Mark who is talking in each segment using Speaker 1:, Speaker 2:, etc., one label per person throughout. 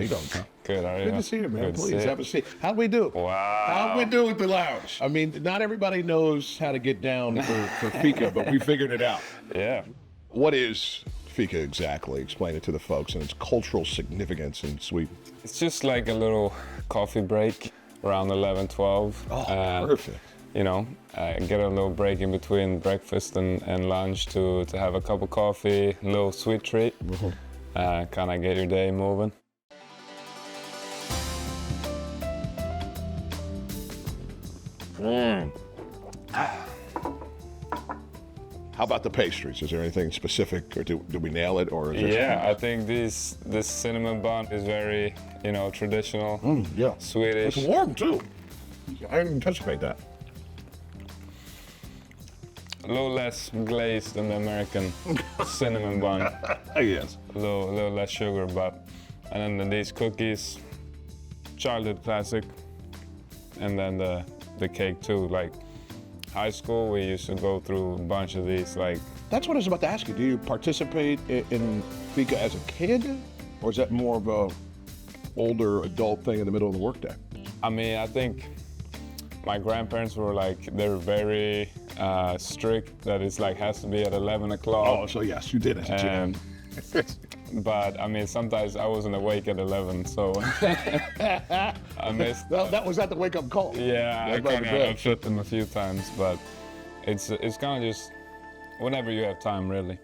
Speaker 1: you doing?
Speaker 2: Good, how are you?
Speaker 1: Good to see you, man.
Speaker 2: Good to
Speaker 1: Please
Speaker 2: see
Speaker 1: have a seat. How we do?
Speaker 2: Wow.
Speaker 1: How we do at the lounge? I mean, not everybody knows how to get down for Fika, but we figured it out.
Speaker 2: Yeah.
Speaker 1: What is Fika exactly? Explain it to the folks and its cultural significance in Sweden.
Speaker 2: It's just like a little coffee break around 11, 12.
Speaker 1: Oh, perfect.
Speaker 2: You know, get a little break in between breakfast and lunch to have a cup of coffee, a little sweet treat, kind of get your day moving.
Speaker 1: How about the pastries? Is there anything specific, or do we nail it? Or is
Speaker 2: Yeah, I think this cinnamon bun is very, you know, traditional,
Speaker 1: yeah,
Speaker 2: Swedish.
Speaker 1: It's warm too. I didn't anticipate that.
Speaker 2: A little less glazed than the American cinnamon bun.
Speaker 1: Yes.
Speaker 2: A little less sugar, but and then these cookies, childhood classic, and then the cake too. Like high school, we used to go through a bunch of these. Like
Speaker 1: That's what I was about to ask you. Do you participate in Fika as a kid, or is that more of a older adult thing in the middle of the workday?
Speaker 2: I mean, I think my grandparents were like, they're very strict that it's like has to be at 11 o'clock.
Speaker 1: Oh, so yes, you did as a kid.
Speaker 2: But I mean, sometimes I wasn't awake at 11, so I missed.
Speaker 1: Well, that was at the wake-up call.
Speaker 2: Yeah, I
Speaker 1: That might
Speaker 2: kind
Speaker 1: have been.
Speaker 2: of upset them a few times, but it's kind of just whenever you have time, really.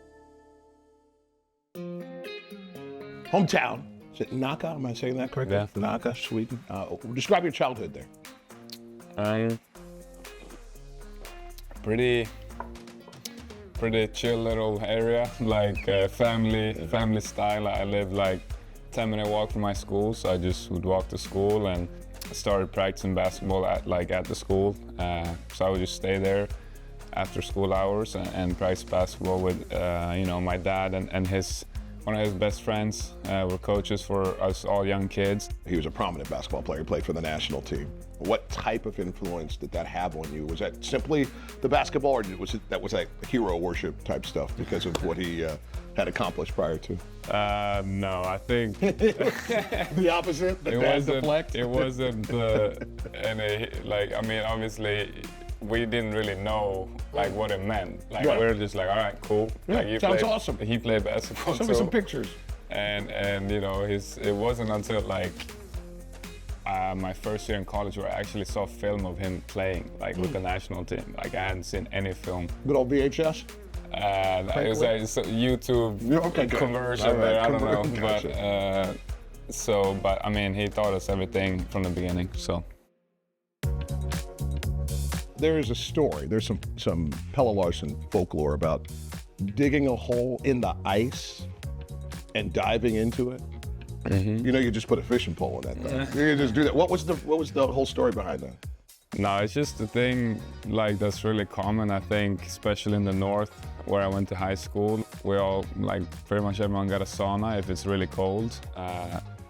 Speaker 1: Hometown. Is it Nacka? Am I saying that correctly?
Speaker 2: Yeah.
Speaker 1: Nacka, Sweden. Describe your childhood there.
Speaker 2: Pretty chill little area, like family style. I live like 10-minute walk from my school, so I just would walk to school and started practicing basketball at the school. So I would just stay there after school hours and practice basketball with you know, my dad and one of his best friends were coaches for us all young kids.
Speaker 1: He was a prominent basketball player. He played for the national team. What type of influence did that have on you? Was that simply the basketball, or was like hero worship type stuff because of what he had accomplished prior to?
Speaker 2: No, I think
Speaker 1: The opposite. The dad deflect.
Speaker 2: It wasn't any, like, I mean, obviously we didn't really know like what it meant. Like
Speaker 1: Right.
Speaker 2: we were just like, all right, cool.
Speaker 1: Yeah,
Speaker 2: Like,
Speaker 1: sounds awesome.
Speaker 2: He played basketball
Speaker 1: Send
Speaker 2: too.
Speaker 1: me some pictures.
Speaker 2: And you know, it wasn't until like my first year in college where I actually saw film of him playing like with the national team. Like I hadn't seen any film.
Speaker 1: Good old VHS.
Speaker 2: It was a YouTube
Speaker 1: Yeah, okay, good.
Speaker 2: conversion
Speaker 1: All right,
Speaker 2: there. I don't know,
Speaker 1: gotcha.
Speaker 2: but I mean, he taught us everything from the beginning. So.
Speaker 1: There is a story. There's some Pelle Larsson folklore about digging a hole in the ice and diving into it. You know, you just put a fishing pole in that thing. You just do that. What was the whole story behind that?
Speaker 2: No, it's just a thing like that's really common, I think, especially in the north where I went to high school. We all, like pretty much everyone got a sauna if it's really cold.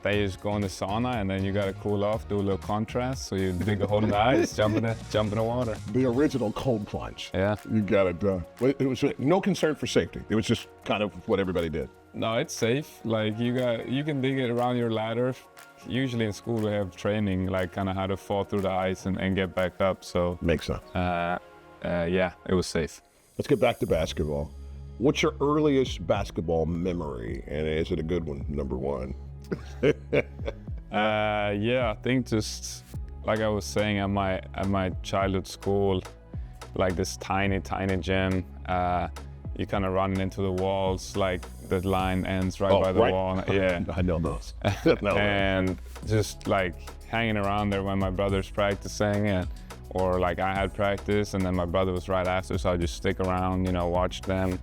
Speaker 2: They just go in the sauna and then you gotta cool off, do a little contrast. So you dig a hole in the ice, jump in the water.
Speaker 1: The original cold plunge.
Speaker 2: Yeah.
Speaker 1: You got it done. It was no concern for safety. It was just kind of what everybody did.
Speaker 2: No, it's safe. Like you can dig it around your ladder. Usually in school we have training, like kind of how to fall through the ice and get back up. So
Speaker 1: Makes sense.
Speaker 2: yeah, it was safe.
Speaker 1: Let's get back to basketball. What's your earliest basketball memory, and is it a good one? Number one.
Speaker 2: Yeah, I think just like I was saying at my childhood school, like this tiny gym. You kind of run into the walls, like the line ends right by the wall. Yeah,
Speaker 1: I know those.
Speaker 2: And just like hanging around there when my brother's practicing, or like I had practice and then my brother was right after, so I just stick around, you know, watch them.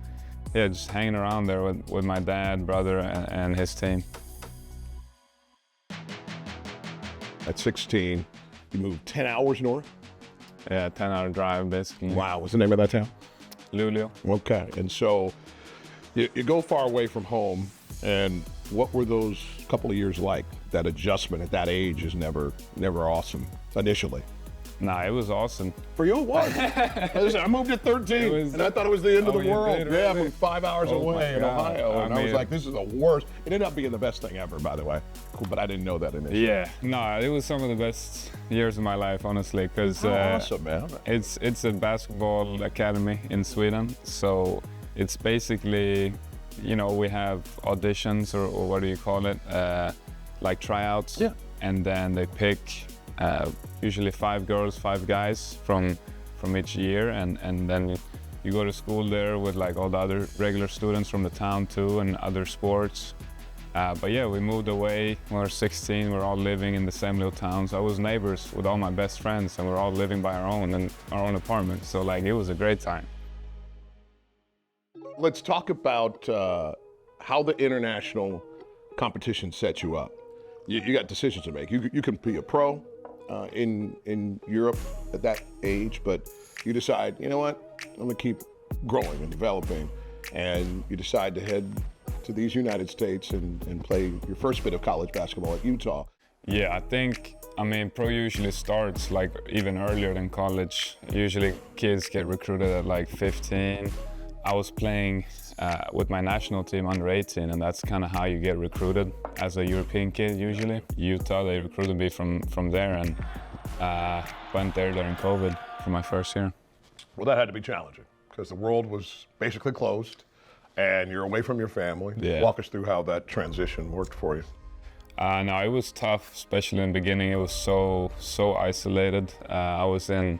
Speaker 2: Yeah, just hanging around there with my dad, brother, and his team.
Speaker 1: At 16, you moved 10 hours north?
Speaker 2: Yeah, 10-hour drive basically.
Speaker 1: Wow, what's the name of that town?
Speaker 2: Luleå.
Speaker 1: Okay, and so you go far away from home, and what were those couple of years like? That adjustment at that age is never awesome initially.
Speaker 2: Nah, it was awesome.
Speaker 1: For you, it was. Listen, I moved at 13, and I thought it was the end of the world.
Speaker 2: Did,
Speaker 1: yeah,
Speaker 2: really?
Speaker 1: I'm 5 hours away in Ohio, and I was like, this is the worst. It ended up being the best thing ever, by the way. Cool, but I didn't know that initially.
Speaker 2: Yeah, no, it was some of the best years of my life, honestly, because
Speaker 1: awesome, man.
Speaker 2: It's a basketball academy in Sweden, so it's basically, you know, we have auditions or what do you call it, like tryouts,
Speaker 1: Yeah.
Speaker 2: and then they pick usually 5 girls, 5 guys from each year, and then you go to school there with like all the other regular students from the town too, and other sports. But yeah, we moved away when we were 16. We're all living in the same little towns. I was neighbors with all my best friends, and we're all living by our own in our own apartment. So like, it was a great time.
Speaker 1: Let's talk about how the international competition sets you up. You got decisions to make. You can be a pro in Europe at that age, but you decide, you know what, I'm gonna keep growing and developing, and you decide to head to these United States and play your first bit of college basketball at Utah.
Speaker 2: Yeah, I mean, pro usually starts like even earlier than college. Usually kids get recruited at like 15. I was playing with my national team under 18, and that's kind of how you get recruited as a European kid usually. Utah, they recruited me from there, and went there during COVID for my first year.
Speaker 1: Well, that had to be challenging because the world was basically closed and you're away from your family.
Speaker 2: Yeah.
Speaker 1: Walk us through how that transition worked for you.
Speaker 2: No, it was tough, especially in the beginning. It was so isolated. I was in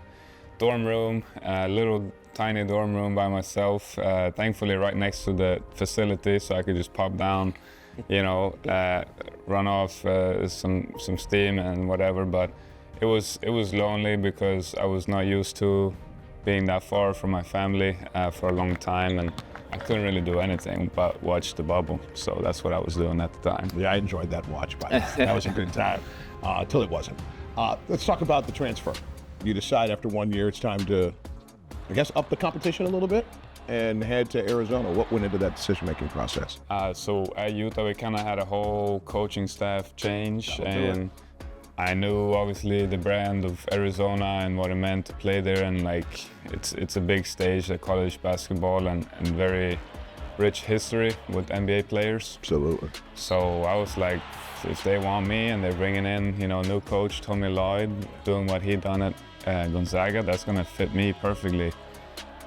Speaker 2: dorm room, a little tiny dorm room by myself, thankfully right next to the facility, so I could just pop down, you know, run off some steam and whatever. But it was lonely because I was not used to being that far from my family for a long time, and I couldn't really do anything but watch the bubble. So that's what I was doing at the time.
Speaker 1: Yeah, I enjoyed that watch, by the way. That was a good time, till it wasn't. Let's talk about the transfer. You decide after 1 year it's time to, I guess, up the competition a little bit and head to Arizona. What went into that decision-making process?
Speaker 2: So at Utah, we kind of had a whole coaching staff change, and I knew obviously the brand of Arizona and what it meant to play there, and like it's a big stage, like college basketball, and very rich history with NBA players.
Speaker 1: Absolutely.
Speaker 2: So I was like, if they want me and they're bringing in, you know, new coach Tommy Lloyd, doing what he done at Gonzaga, that's gonna fit me perfectly.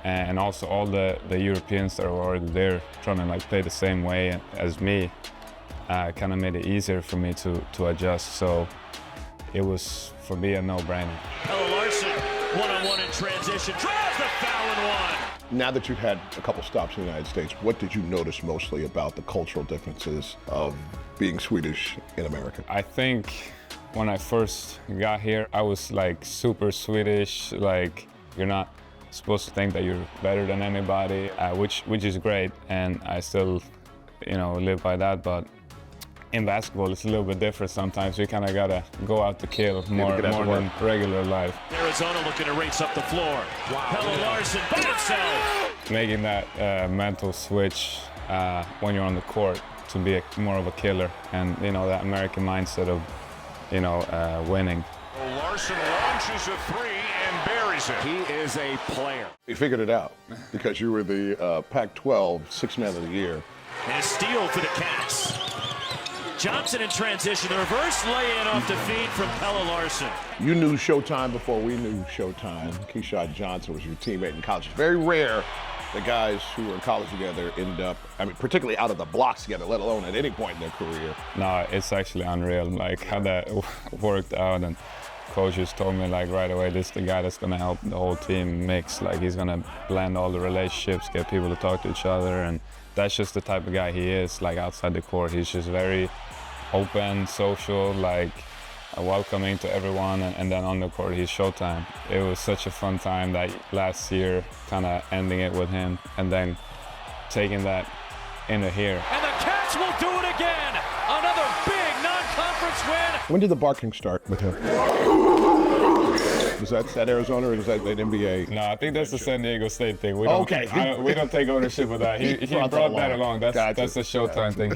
Speaker 2: And also all the Europeans that are already there trying to like play the same way as me, kind of made it easier for me to adjust. So it was, for me, a no-brainer.
Speaker 3: Pelle Larsson, one-on-one in transition, draws the foul and one.
Speaker 1: Now that you've had a couple stops in the United States, what did you notice mostly about the cultural differences of being Swedish in America?
Speaker 2: I think when I first got here, I was like super Swedish, like you're not supposed to think that you're better than anybody, which is great, and I still, you know, live by that. But in basketball, it's a little bit different sometimes. You kind of gotta go out to kill more than regular life.
Speaker 3: Arizona looking to race up the floor. Wow. Pelle Larsson by himself.
Speaker 2: Making that mental switch when you're on the court to be more of a killer, and you know that American mindset of, you know, winning.
Speaker 3: Larsson launches a three and buries it. He is a player.
Speaker 1: You figured it out because you were the Pac-12 Sixth Man of the Year.
Speaker 3: And a steal for the Cats. Johnson in transition, the reverse lay-in off the feed from Pelle Larsson.
Speaker 1: You knew Showtime before we knew Showtime. Keyshawn Johnson was your teammate in college. It's very rare that guys who were in college together end up, I mean, particularly out of the blocks together, let alone at any point in their career.
Speaker 2: No, it's actually unreal, like how that worked out, and coaches told me like right away, this is the guy that's gonna help the whole team mix. Like he's gonna blend all the relationships, get people to talk to each other, and that's just the type of guy he is. Like outside the court, he's just very open, social, like welcoming to everyone, and then on the court, he's Showtime. It was such a fun time that last year, kind of ending it with him, and then taking that into here.
Speaker 3: And the Cats will do it again. Another big non-conference win.
Speaker 1: When did the barking start with him? Was that at Arizona or is that an NBA?
Speaker 2: No, I think that's the San Diego State thing. We
Speaker 1: Okay.
Speaker 2: don't take ownership of that. He brought that along. That's the Showtime thing.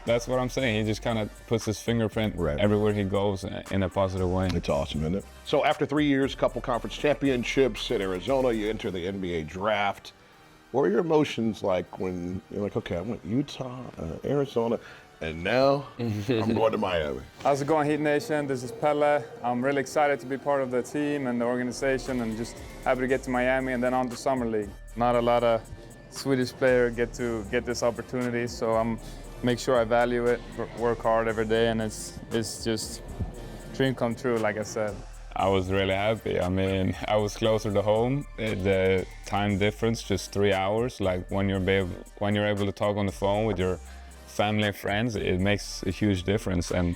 Speaker 2: That's what I'm saying. He just kind of puts his fingerprint everywhere he goes in a positive way.
Speaker 1: It's awesome, isn't it? So after 3 years, couple conference championships at Arizona, you enter the NBA draft. What were your emotions like when you're like, okay, I went Utah, Arizona, and now I'm going to Miami?
Speaker 4: How's it going, Heat Nation? This is Pelle. I'm really excited to be part of the team and the organization and just happy to get to Miami and then on to Summer League. Not a lot of Swedish players get to get this opportunity, so I'm make sure I value it, work hard every day, and it's just dream come true, like I said.
Speaker 2: I was really happy. I mean, I was closer to home. The time difference, just 3 hours. Like when you're able to talk on the phone with your family and friends, it makes a huge difference. And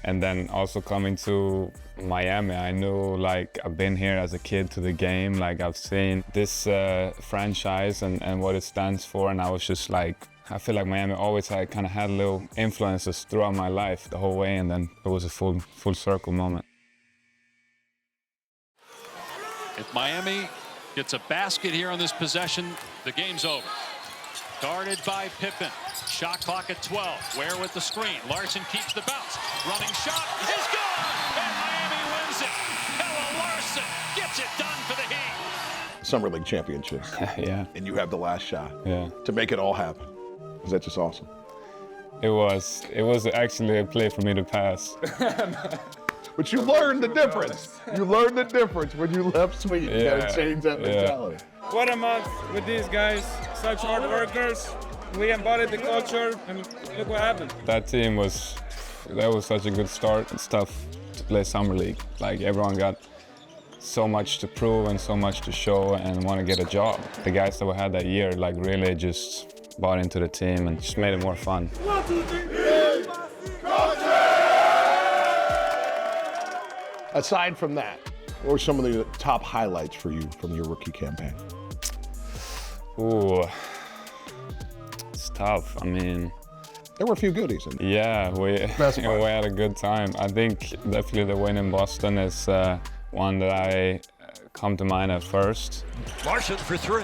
Speaker 2: then also coming to Miami, I knew like I've been here as a kid to the game. Like I've seen this franchise and what it stands for, and I was just like, I feel like Miami always kind of had little influences throughout my life the whole way, and then it was a full circle moment.
Speaker 5: If Miami gets a basket here on this possession, the game's over. Guarded by Pippen. Shot clock at 12. Ware with the screen. Larsson keeps the bounce. Running shot is good! And Miami wins it. Pelle Larsson gets it done for the Heat.
Speaker 1: Summer League championships.
Speaker 2: Yeah.
Speaker 1: And you have the last shot.
Speaker 2: Yeah.
Speaker 1: To make it all happen. Is that just awesome?
Speaker 2: It was actually a play for me to pass.
Speaker 1: But you learned the difference. You learned the difference when you left Sweden. You gotta change that mentality.
Speaker 4: What a month with these guys, such hard workers. We embodied the culture, and look what happened.
Speaker 2: That team was such a good start. It's tough to play Summer League. Like everyone got so much to prove and so much to show and want to get a job. The guys that we had that year like really just bought into the team and just made it more fun.
Speaker 1: 1, 2, 3, aside from that, what were some of the top highlights for you from your rookie campaign?
Speaker 2: Ooh, it's tough. I mean,
Speaker 1: there were a few goodies in there.
Speaker 2: Yeah, we had a good time. I think definitely the win in Boston is one that I come to mind at first.
Speaker 3: Larsson for three.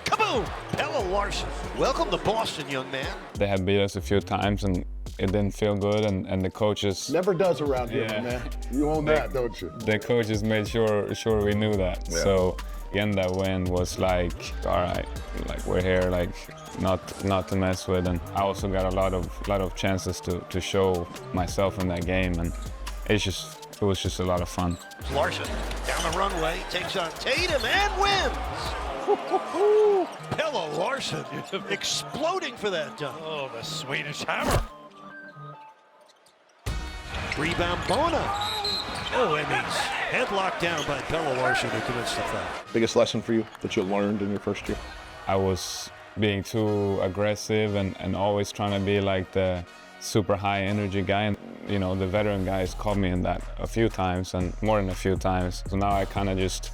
Speaker 3: Kaboom! Pelle Larsson. Welcome to Boston, young man.
Speaker 2: They had beat us a few times and it didn't feel good, and the coaches...
Speaker 1: Never does around here, man. You own that, don't you?
Speaker 2: The coaches made sure we knew that. Yeah. So again, that win was like, all right, like we're here, like not to mess with. And I also got a lot of chances to show myself in that game, and it was just a lot of fun.
Speaker 3: Larsson down the runway, takes on Tatum and wins. Pelle Larsson exploding for that dunk. Oh, the Swedish hammer. Rebound Bona. Oh, and he's headlocked down by Pelle Larsson who commits the foul.
Speaker 1: Biggest lesson for you that you learned in your first year?
Speaker 2: I was being too aggressive and always trying to be like the super high energy guy. And, you know, the veteran guys caught me in that a few times, and more than a few times. So now I kind of just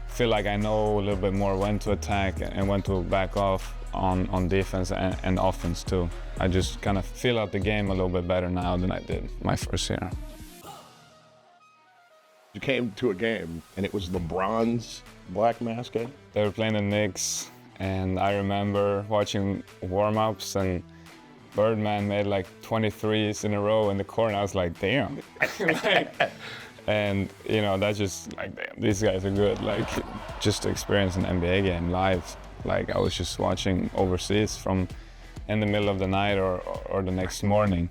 Speaker 2: feel like I know a little bit more when to attack and when to back off on defense and offense too. I just kind of feel out the game a little bit better now than I did my first year.
Speaker 1: You came to a game and it was LeBron's black mask game?
Speaker 2: They were playing the Knicks, and I remember watching warm-ups, and Birdman made like 23s in a row in the corner. I was like, damn. And you know, that's just like, damn, these guys are good. Like, just to experience an NBA game live. Like I was just watching overseas from in the middle of the night or the next morning.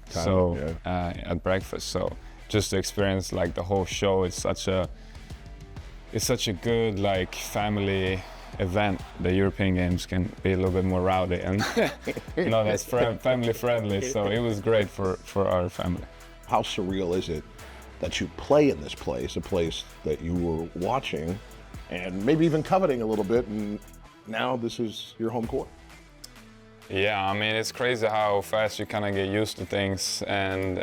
Speaker 2: At breakfast. So just to experience like the whole show, it's such a good like family event. The European games can be a little bit more rowdy and you know, that's family friendly. So it was great for our family.
Speaker 1: How surreal is it that you play in this place, a place that you were watching and maybe even coveting a little bit, and now this is your home court?
Speaker 2: Yeah, I mean, it's crazy how fast you kind of get used to things, and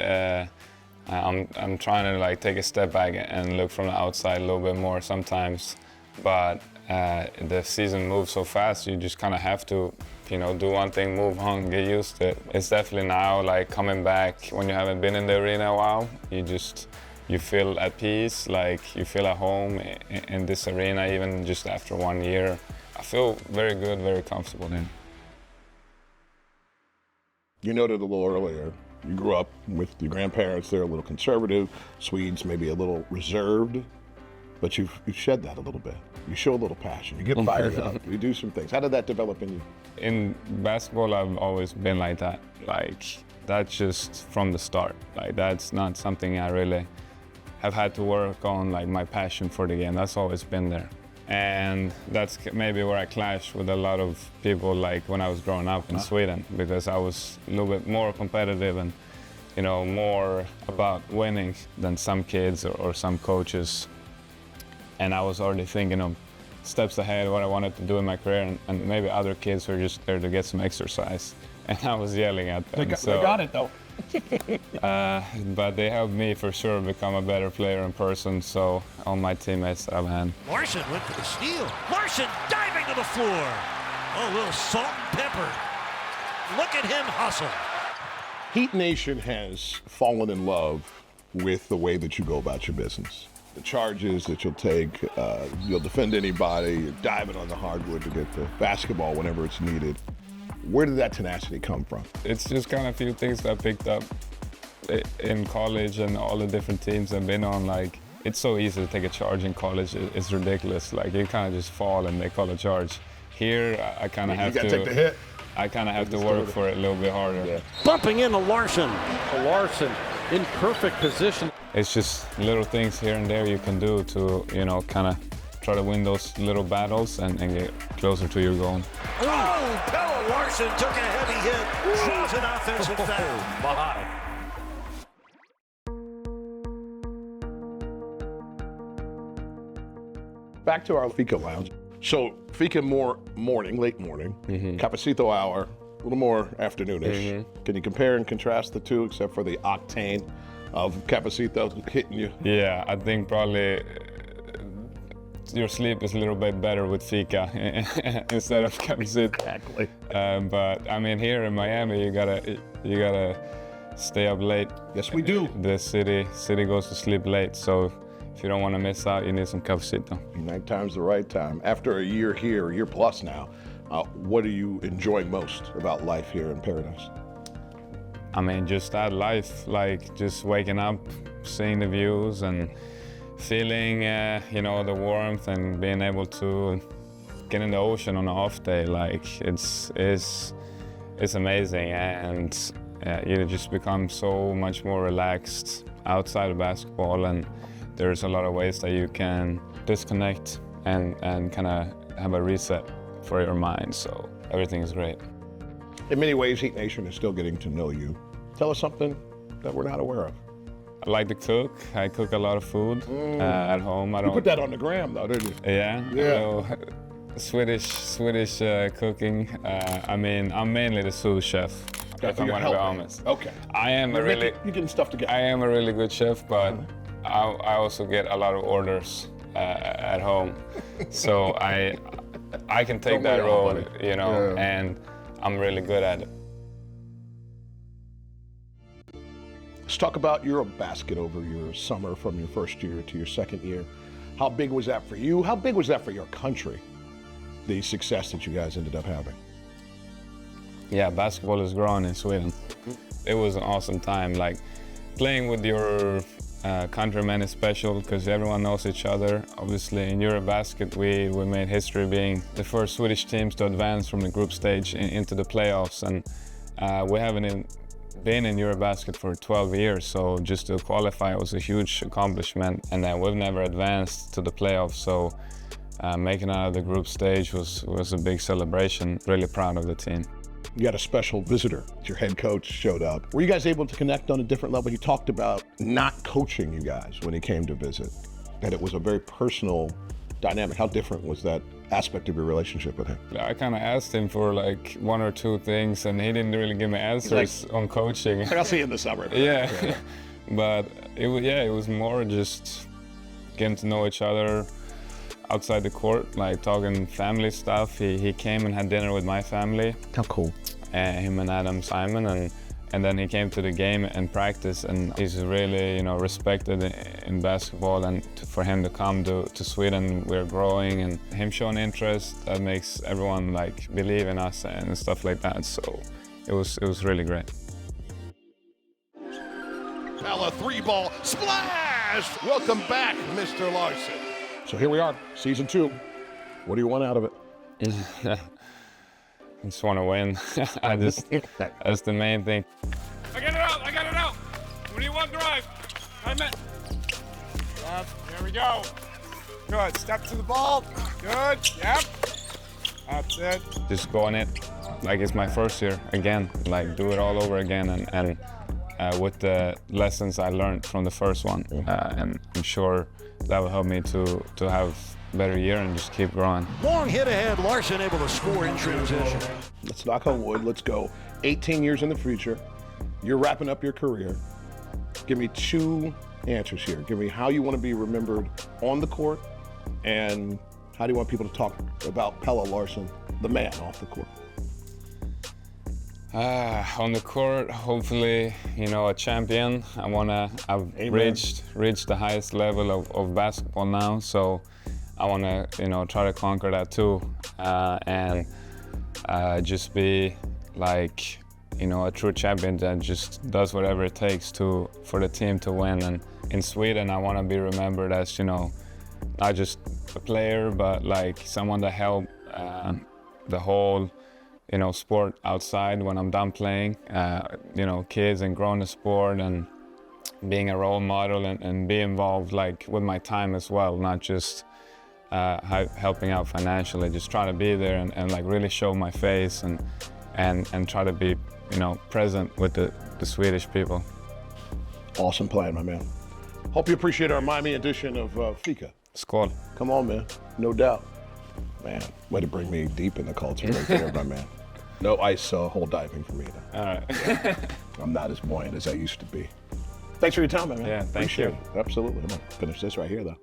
Speaker 2: I'm trying to like take a step back and look from the outside a little bit more sometimes, but the season moves so fast, you just kind of have to, you know, do one thing, move on, get used to it. It's definitely now like coming back when you haven't been in the arena a while, you just you feel at peace, like you feel at home in this arena, even just after 1 year. I feel very good, very comfortable in.
Speaker 1: You noted a little earlier, you grew up with your grandparents. They're a little conservative. Swedes maybe a little reserved, but you've shed that a little bit. You show a little passion. You get fired up. You do some things. How did that develop in you?
Speaker 2: In basketball, I've always been like that. Like, that's just from the start. Like, that's not something I really have had to work on, like my passion for the game. That's always been there. And that's maybe where I clashed with a lot of people, like when I was growing up in Sweden, because I was a little bit more competitive and, you know, more about winning than some kids or some coaches. And I was already thinking of steps ahead of what I wanted to do in my career, and maybe other kids were just there to get some exercise. And I was yelling at them.
Speaker 1: They got it though.
Speaker 2: But they helped me for sure become a better player in person, so all my teammates have a hand.
Speaker 3: Larsson went for the steal. Larsson diving to the floor. Oh, a little salt and pepper. Look at him hustle.
Speaker 1: Heat Nation has fallen in love with the way that you go about your business. The charges that you'll take, you'll defend anybody, you're diving on the hardwood to get the basketball whenever it's needed. Where did that tenacity come from?
Speaker 2: It's just kind of a few things that I picked up in college and all the different teams I've been on. Like, it's so easy to take a charge in college. It's ridiculous. Like, you kind of just fall and they call a charge. Here, I kind of have to
Speaker 1: take the hit.
Speaker 2: I kind of have to work for it a little bit harder.
Speaker 1: Yeah.
Speaker 3: Bumping into Larsson.
Speaker 6: Larsson in perfect position.
Speaker 2: It's just little things here and there you can do to, you know, kind of try to win those little battles and get closer to your goal.
Speaker 3: Oh, Pelle Larsson took a heavy hit. Draws an offensive foul.
Speaker 6: My.
Speaker 1: Back to our Fika lounge. So Fika late morning, Cafecito hour, a little more afternoonish. Can you compare and contrast the two, except for the octane of Cafecito hitting you?
Speaker 2: Yeah, I think probably your sleep is a little bit better with Fika instead of Cafecito.
Speaker 1: Exactly.
Speaker 2: But I mean, here in Miami, you gotta stay up late.
Speaker 1: Yes, we do.
Speaker 2: The city goes to sleep late, so if you don't want to miss out, you need some Cafecito.
Speaker 1: Nighttime's the right time. After a year here, a year plus now, what are you enjoying most about life here in Paradise?
Speaker 2: I mean, just that life, like just waking up, seeing the views and feeling, you know, the warmth and being able to get in the ocean on an off day. Like, it's amazing, and you just become so much more relaxed outside of basketball, and there's a lot of ways that you can disconnect and kind of have a reset for your mind, so everything is great.
Speaker 1: In many ways, Heat Nation is still getting to know you. Tell us something that we're not aware of.
Speaker 2: I like to cook. I cook a lot of food at home.
Speaker 1: You put that on the gram, though, didn't you?
Speaker 2: Yeah.
Speaker 1: Yeah.
Speaker 2: Swedish cooking. I mean, I'm mainly the sous chef. If I'm going to be honest.
Speaker 1: Okay.
Speaker 2: You're
Speaker 1: getting stuff together.
Speaker 2: I am a really good chef, but I also get a lot of orders at home, so I can take that role, you know, and I'm really good at it.
Speaker 1: Let's talk about Eurobasket over your summer from your first year to your second year. How big was that for you? How big was that for your country, the success that you guys ended up having?
Speaker 2: Yeah, basketball is growing in Sweden. It was an awesome time. Like, playing with your countrymen is special because everyone knows each other. Obviously, in Eurobasket, we made history being the first Swedish teams to advance from the group stage into the playoffs, and we haven't been in Eurobasket for 12 years, so just to qualify was a huge accomplishment, and then we've never advanced to the playoffs, so making it out of the group stage was a big celebration. Really proud of the team.
Speaker 1: You had a special visitor. Your head coach showed up. Were you guys able to connect on a different level? He talked about not coaching you guys when he came to visit, that it was a very personal dynamic. How different was that aspect of your relationship with him?
Speaker 2: I kind of asked him for like one or two things, and he didn't really give me answers on coaching.
Speaker 1: I'll see you in the summer.
Speaker 2: Yeah. But it was more just getting to know each other outside the court, like talking family stuff. He came and had dinner with my family.
Speaker 1: How cool.
Speaker 2: Him and Adam Simon, and And then he came to the game and practice, and he's really, you know, respected in basketball. And for him to come to Sweden, we're growing, and him showing interest, that makes everyone like believe in us and stuff like that. So it was really great.
Speaker 1: Pelle, 3-ball, splash! Welcome back, Mr. Larsson. So here we are, season 2. What do you want out of it?
Speaker 2: I just want to win. That's the main thing.
Speaker 4: I got it out. What do you want, drive? I'm it. There we go. Good, step to the ball. Good, yep. That's it.
Speaker 2: Just go on it like it's my first year again, like do it all over again, and with the lessons I learned from the first one. And I'm sure that will help me to have a better year and just keep growing.
Speaker 3: Long hit ahead, Larsson able to score in transition.
Speaker 1: Let's knock on wood, let's go. 18 years in the future, you're wrapping up your career. Give me 2 answers here. Give me how you want to be remembered on the court, and how do you want people to talk about Pelle Larsson, the man, off the court?
Speaker 2: On the court, hopefully, you know, a champion. I've reached the highest level of basketball now, so I wanna, you know, try to conquer that too, and just be like, you know, a true champion that just does whatever it takes for the team to win. And in Sweden, I want to be remembered as, you know, not just a player, but like someone that helped the whole, you know, sport outside when I'm done playing, you know, kids, and growing the sport and being a role model, and be involved like with my time as well, not just helping out financially, just trying to be there and like really show my face and try to be, you know, present with the Swedish people.
Speaker 1: Awesome plan, my man. Hope you appreciate our Miami edition of Fika.
Speaker 2: Skål.
Speaker 1: Come on, man. No doubt. Man, way to bring me deep in the culture right there, my man. No ice hole diving for me, though.
Speaker 2: All right.
Speaker 1: I'm not as buoyant as I used to be. Thanks for your time, my man.
Speaker 2: Yeah, thank
Speaker 1: Appreciate
Speaker 2: you.
Speaker 1: it. Absolutely. I'm going to finish this right here, though.